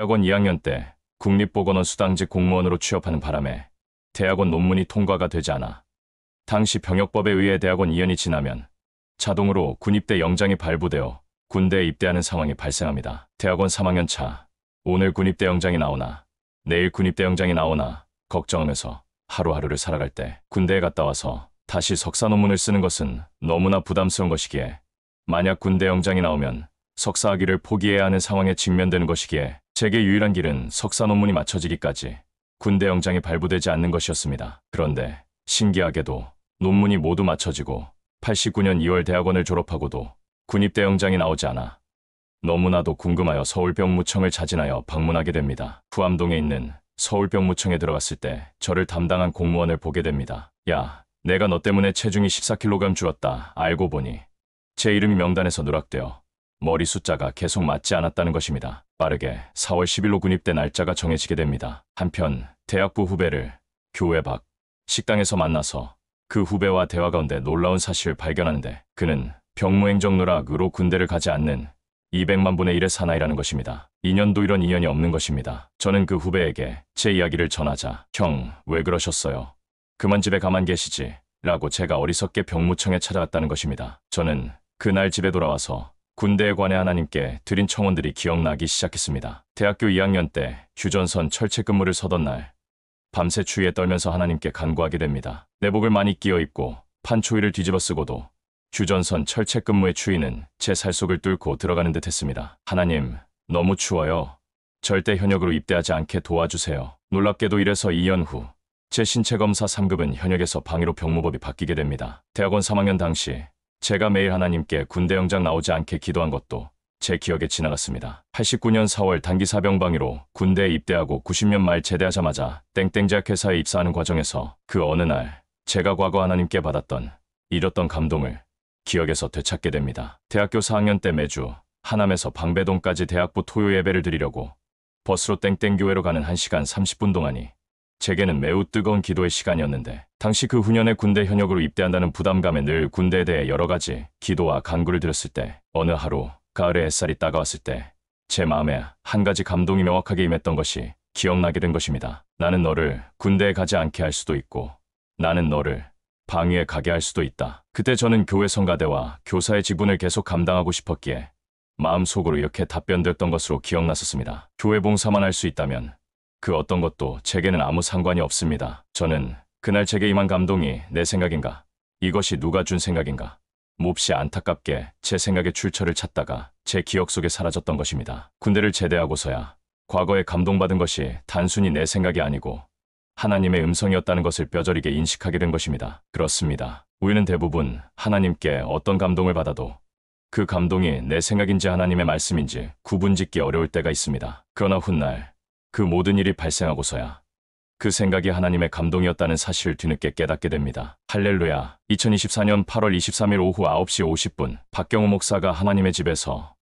대학원 2학년 때 국립보건원 수당직 공무원으로 취업하는 바람에 대학원 논문이 통과가 되지 않아 당시 병역법에 의해 대학원 2년이 지나면 자동으로 군입대 영장이 발부되어 군대에 입대하는 상황이 발생합니다. 대학원 3학년 차, 오늘 군입대 영장이 나오나 내일 군입대 영장이 나오나 걱정하면서 하루하루를 살아갈 때 군대에 갔다 와서 다시 석사 논문을 쓰는 것은 너무나 부담스러운 것이기에 만약 군대 영장이 나오면 석사학위를 포기해야 하는 상황에 직면되는 것이기에 제게 유일한 길은 석사 논문이 맞춰지기까지 군대 영장이 발부되지 않는 것이었습니다. 그런데 신기하게도 논문이 모두 맞춰지고 89년 2월 대학원을 졸업하고도 군입대 영장이 나오지 않아 너무나도 궁금하여 서울병무청을 자진하여 방문하게 됩니다. 후암동에 있는 서울병무청에 들어갔을 때 저를 담당한 공무원을 보게 됩니다. 야, 내가 너 때문에 체중이 14kg 줄었다. 알고 보니 제 이름이 명단에서 누락되어 머리 숫자가 계속 맞지 않았다는 것입니다. 빠르게 4월 10일로 군입대 날짜가 정해지게 됩니다. 한편 대학부 후배를 교회 밖 식당에서 만나서 그 후배와 대화 가운데 놀라운 사실을 발견하는데 그는 병무행정 누락으로 군대를 가지 않는 200만 분의 1의 사나이라는 것입니다. 2년도 이런 인연이 없는 것입니다. 저는 그 후배에게 제 이야기를 전하자 형, 왜 그러셨어요? 그만 집에 가만 계시지 라고 제가 어리석게 병무청에 찾아갔다는 것입니다. 저는 그날 집에 돌아와서 군대에 관해 하나님께 드린 청원들이 기억나기 시작했습니다. 대학교 2학년 때 휴전선 철책 근무를 서던 날 밤새 추위에 떨면서 하나님께 간구하게 됩니다. 내복을 많이 끼어 입고 판초이를 뒤집어 쓰고도 휴전선 철책 근무의 추위는 제 살속을 뚫고 들어가는 듯 했습니다. 하나님, 너무 추워요. 절대 현역으로 입대하지 않게 도와주세요. 놀랍게도 이래서 2년 후 제 신체검사 3급은 현역에서 방위로 병무법이 바뀌게 됩니다. 대학원 3학년 당시 제가 매일 하나님께 군대 영장 나오지 않게 기도한 것도 제 기억에 지나갔습니다. 89년 4월 단기 사병방위로 군대에 입대하고 90년 말 제대하자마자 땡땡제약 회사에 입사하는 과정에서 그 어느 날 제가 과거 하나님께 받았던 잃었던 감동을 기억에서 되찾게 됩니다. 대학교 4학년 때 매주 하남에서 방배동까지 대학부 토요 예배를 드리려고 버스로 땡땡교회로 가는 1시간 30분 동안이 제게는 매우 뜨거운 기도의 시간이었는데 당시 그 후년에 군대 현역으로 입대한다는 부담감에 늘 군대에 대해 여러 가지 기도와 간구를 드렸을 때 어느 하루 가을의 햇살이 따가웠을 때 제 마음에 한 가지 감동이 명확하게 임했던 것이 기억나게 된 것입니다. 나는 너를 군대에 가지 않게 할 수도 있고 나는 너를 방위에 가게 할 수도 있다. 그때 저는 교회 성가대와 교사의 직분을 계속 감당하고 싶었기에 마음속으로 이렇게 답변드렸던 것으로 기억났었습니다. 교회 봉사만 할 수 있다면 그 어떤 것도 제게는 아무 상관이 없습니다. 저는 그날 제게 임한 감동이 내 생각인가? 이것이 누가 준 생각인가? 몹시 안타깝게 제 생각의 출처를 찾다가 제 기억 속에 사라졌던 것입니다. 군대를 제대하고서야 과거에 감동받은 것이 단순히 내 생각이 아니고 하나님의 음성이었다는 것을 뼈저리게 인식하게 된 것입니다. 그렇습니다. 우리는 대부분 하나님께 어떤 감동을 받아도 그 감동이 내 생각인지 하나님의 말씀인지 구분짓기 어려울 때가 있습니다. 그러나 훗날 그 모든 일이 발생하고서야 그 생각이 하나님의 감동이었다는 사실을 뒤늦게 깨닫게 됩니다. 할렐루야. 2024년 8월 23일 오후 9시 50분 박경우 목사가 하나님의 집에서